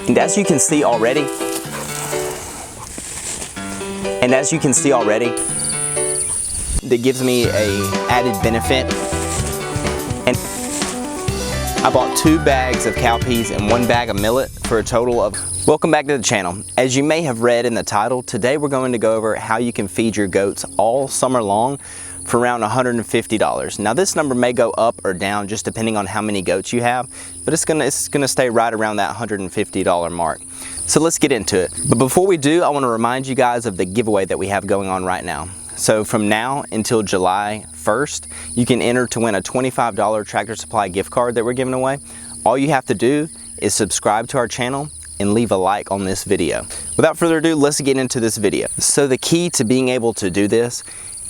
And as you can see already, that gives me a added benefit. And I bought 2 bags of cowpeas and 1 bag of millet for a total of... Welcome back to the channel. As you may have read in the title, today we're going to go over how you can feed your goats all summer long for around $150. Now this number may go up or down just depending on how many goats you have, but it's gonna stay right around that $150 mark. So let's get into it. But before we do, I want to remind you guys of the giveaway that we have going on right now. So from now until July 1st, you can enter to win a $25 Tractor Supply gift card that we're giving away. All you have to do is subscribe to our channel and leave a like on this video. Without further ado, let's get into this video. So the key to being able to do this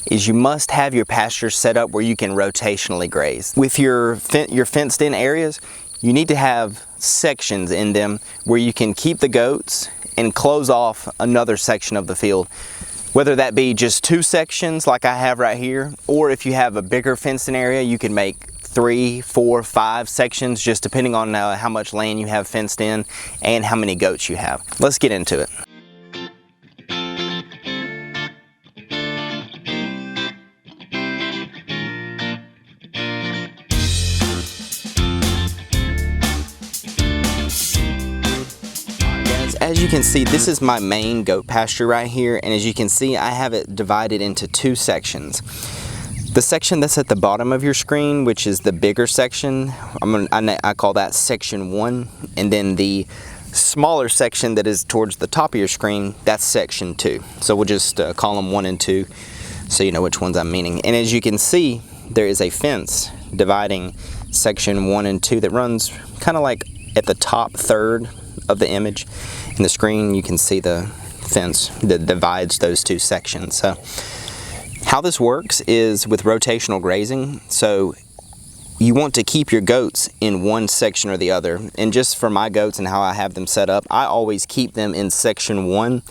is you must have your pasture set up where you can rotationally graze. With your fenced in areas, you need to have sections in them where you can keep the goats and close off another section of the field. Whether that be just 2 sections like I have right here, or if you have a bigger fenced in area, you can make 3, 4, 5 sections, just depending on how much land you have fenced in and how many goats you have. Let's get into it. As you can see, this is my main goat pasture right here, and as you can see, I have it divided into 2 sections. The section that's at the bottom of your screen, which is the bigger section, I call that section 1, and then the smaller section that is towards the top of your screen, that's section 2. So we'll just call them 1 and 2 so you know which ones I'm meaning. And as you can see, there is a fence dividing section 1 and 2 that runs kind of like at the top third of the image. In the screen, you can see the fence that divides those 2 sections. So how this works is with rotational grazing. So you want to keep your goats in one section or the other. And just for my goats and how I have them set up, I always keep them in section 1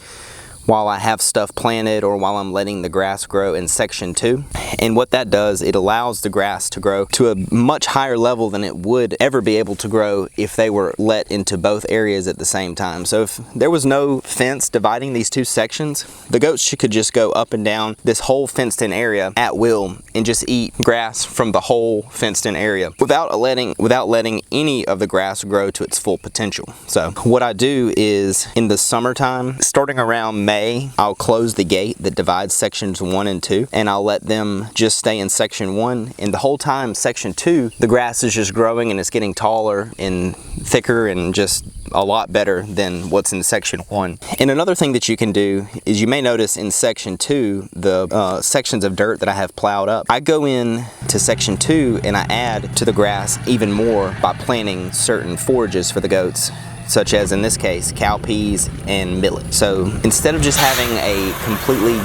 while I have stuff planted or while I'm letting the grass grow in section 2. And what that does, it allows the grass to grow to a much higher level than it would ever be able to grow if they were let into both areas at the same time. So if there was no fence dividing these 2 sections, the goats could just go up and down this whole fenced in area at will and just eat grass from the whole fenced in area without letting any of the grass grow to its full potential. So what I do is in the summertime, starting around May, I'll close the gate that divides sections 1 and 2, and I'll let them just stay in section 1, and the whole time section 2, the grass is just growing and it's getting taller and thicker and just a lot better than what's in section 1. And another thing that you can do is, you may notice in section 2, the sections of dirt that I have plowed up, I go in to section 2 and I add to the grass even more by planting certain forages for the goats, such as in this case, cowpeas and millet. So instead of just having a completely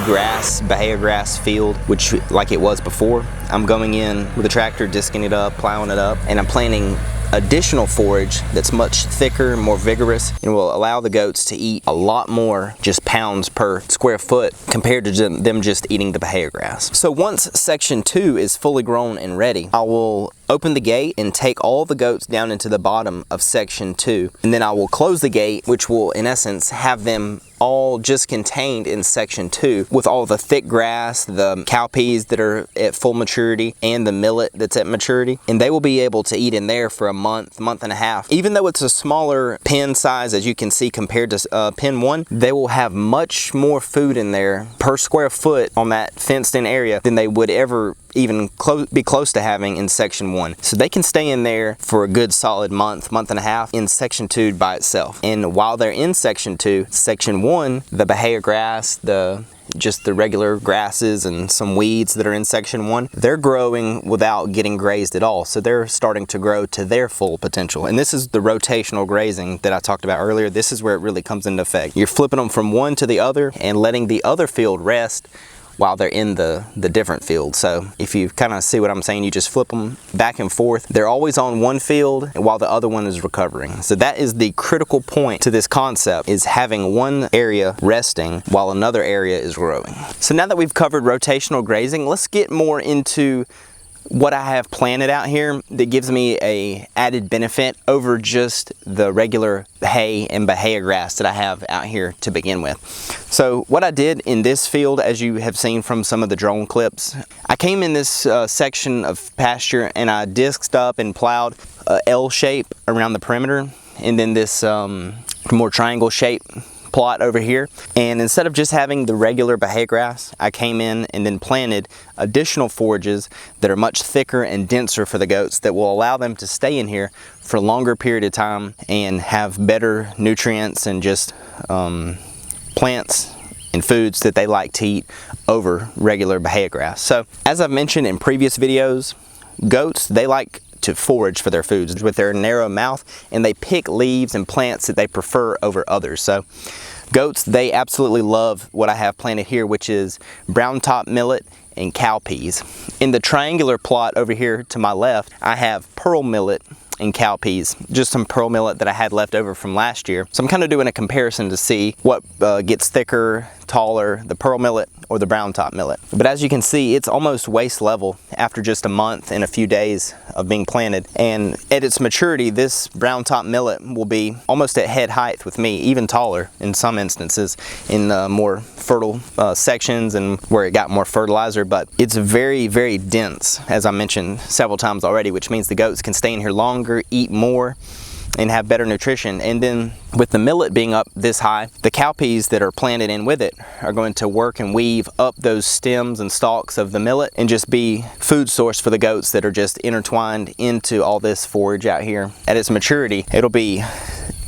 Bahia grass field, which like it was before, I'm going in with a tractor, disking it up, plowing it up, and I'm planting additional forage that's much thicker, more vigorous, and will allow the goats to eat a lot more just pounds per square foot compared to them just eating the Bahia grass. So once section 2 is fully grown and ready, I will open the gate and take all the goats down into the bottom of section 2, and then I will close the gate, which will in essence have them all just contained in section 2 with all the thick grass, the cowpeas that are at full maturity, and the millet that's at maturity, and they will be able to eat in there for a month and a half. Even though it's a smaller pen size, as you can see, compared to pen 1, they will have much more food in there per square foot on that fenced in area than they would ever even be close to having in section 1. So they can stay in there for a good solid month and a half in section 2 by itself. And while they're in section 2, section 1, the Bahia grass, just the regular grasses and some weeds that are in section 1, they're growing without getting grazed at all. So they're starting to grow to their full potential. And this is the rotational grazing that I talked about earlier. This is where it really comes into effect. You're flipping them from one to the other and letting the other field rest while they're in the different field. So if you kind of see what I'm saying, you just flip them back and forth. They're always on one field while the other one is recovering. So that is the critical point to this concept, is having one area resting while another area is growing. So now that we've covered rotational grazing, let's get more into what I have planted out here that gives me a added benefit over just the regular hay and Bahia grass that I have out here to begin with. So what I did in this field, as you have seen from some of the drone clips, I came in this section of pasture and I disked up and plowed a L shape around the perimeter, and then this more triangle shape plot over here. And instead of just having the regular Bahia grass, I came in and then planted additional forages that are much thicker and denser for the goats that will allow them to stay in here for a longer period of time and have better nutrients and just plants and foods that they like to eat over regular Bahia grass. So as I've mentioned in previous videos, goats, they like to forage for their foods with their narrow mouth, and they pick leaves and plants that they prefer over others. So goats, they absolutely love what I have planted here, which is brown top millet and cowpeas. In the triangular plot over here to my left, I have pearl millet and cowpeas, just some pearl millet that I had left over from last year. So I'm kind of doing a comparison to see what gets thicker, taller, the pearl millet or the brown top millet. But as you can see, it's almost waist level after just a month and a few days of being planted. And at its maturity, this brown top millet will be almost at head height with me, even taller in some instances in more fertile sections and where it got more fertilizer. But it's very, very dense, as I mentioned several times already, which means the goats can stay in here longer, eat more, and have better nutrition. And then with the millet being up this high, the cowpeas that are planted in with it are going to work and weave up those stems and stalks of the millet and just be food source for the goats that are just intertwined into all this forage out here. At its maturity, it'll be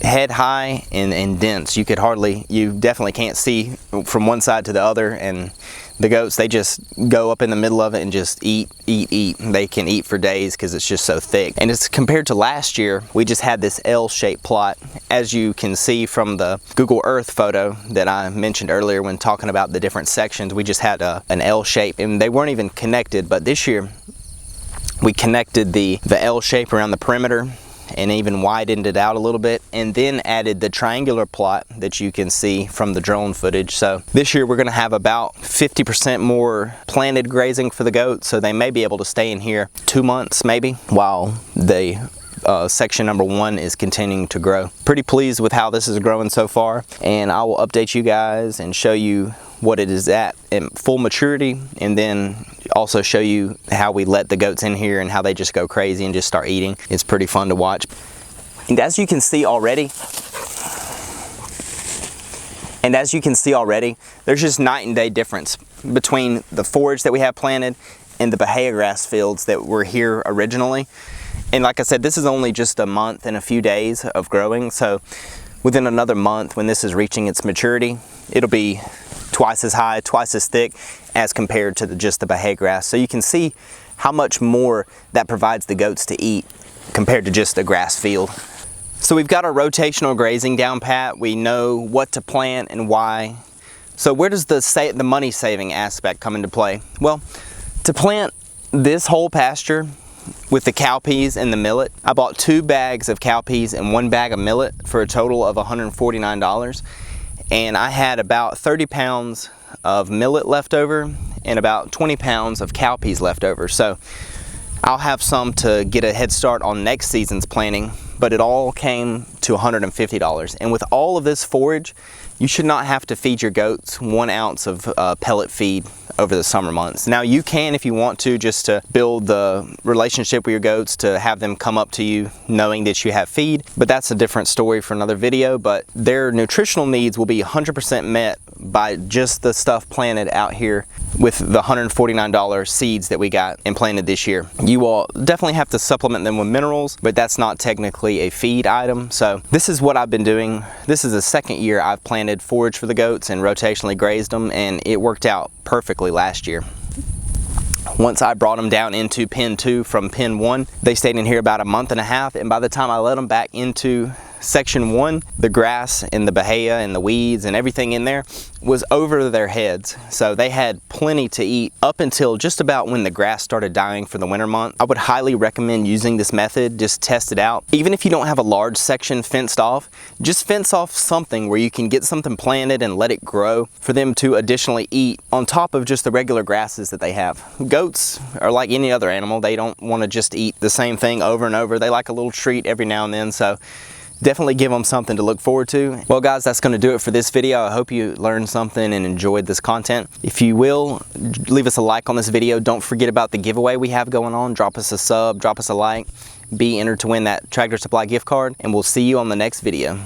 head high and dense. You definitely can't see from one side to the other, and the goats, they just go up in the middle of it and just eat. They can eat for days because it's just so thick. And it's compared to last year, we just had this L-shaped plot. As you can see from the Google Earth photo that I mentioned earlier when talking about the different sections, we just had an L shape and they weren't even connected. But this year, we connected the L shape around the perimeter and even widened it out a little bit, and then added the triangular plot that you can see from the drone footage. So this year we're going to have about 50% more planted grazing for the goats, so they may be able to stay in here 2 months maybe while the section number 1 is continuing to grow. Pretty pleased with how this is growing so far, and I will update you guys and show you what it is at in full maturity, and then also show you how we let the goats in here and how they just go crazy and just start eating. It's pretty fun to watch. And as you can see already, there's just night and day difference between the forage that we have planted and the Bahia grass fields that were here originally. And like I said, this is only just a month and a few days of growing, so within another month, when this is reaching its maturity, it'll be twice as high, twice as thick as compared to just the Bahia grass. So you can see how much more that provides the goats to eat compared to just a grass field. So we've got our rotational grazing down pat. We know what to plant and why. So where does the money saving aspect come into play? Well, to plant this whole pasture with the cowpeas and the millet, I bought 2 bags of cowpeas and 1 bag of millet for a total of $149. And I had about 30 pounds of millet left over and about 20 pounds of cowpeas left over. So I'll have some to get a head start on next season's planting, but it all came to $150. And with all of this forage, you should not have to feed your goats 1 ounce of pellet feed over the summer months. Now you can if you want to, just to build the relationship with your goats, to have them come up to you knowing that you have feed, but that's a different story for another video. But their nutritional needs will be 100% met by just the stuff planted out here with the $149 seeds that we got and planted this year. You will definitely have to supplement them with minerals, but that's not technically a feed item. So this is what I've been doing. This is the 2nd year I've planted forage for the goats and rotationally grazed them, and it worked out perfectly last year. Once I brought them down into pen 2 from pen 1, they stayed in here about a month and a half, and by the time I let them back into section 1, the grass and the bahia and the weeds and everything in there was over their heads. So they had plenty to eat up until just about when the grass started dying for the winter month. I would highly recommend using this method. Just test it out. Even if you don't have a large section fenced off, just fence off something where you can get something planted and let it grow for them to additionally eat on top of just the regular grasses that they have. Goats are like any other animal. They don't want to just eat the same thing over and over. They like a little treat every now and then. So definitely give them something to look forward to. Well guys, that's going to do it for this video. I hope you learned something and enjoyed this content. If you will, leave us a like on this video. Don't forget about the giveaway we have going on. Drop us a sub, drop us a like. Be entered to win that Tractor Supply gift card, and we'll see you on the next video.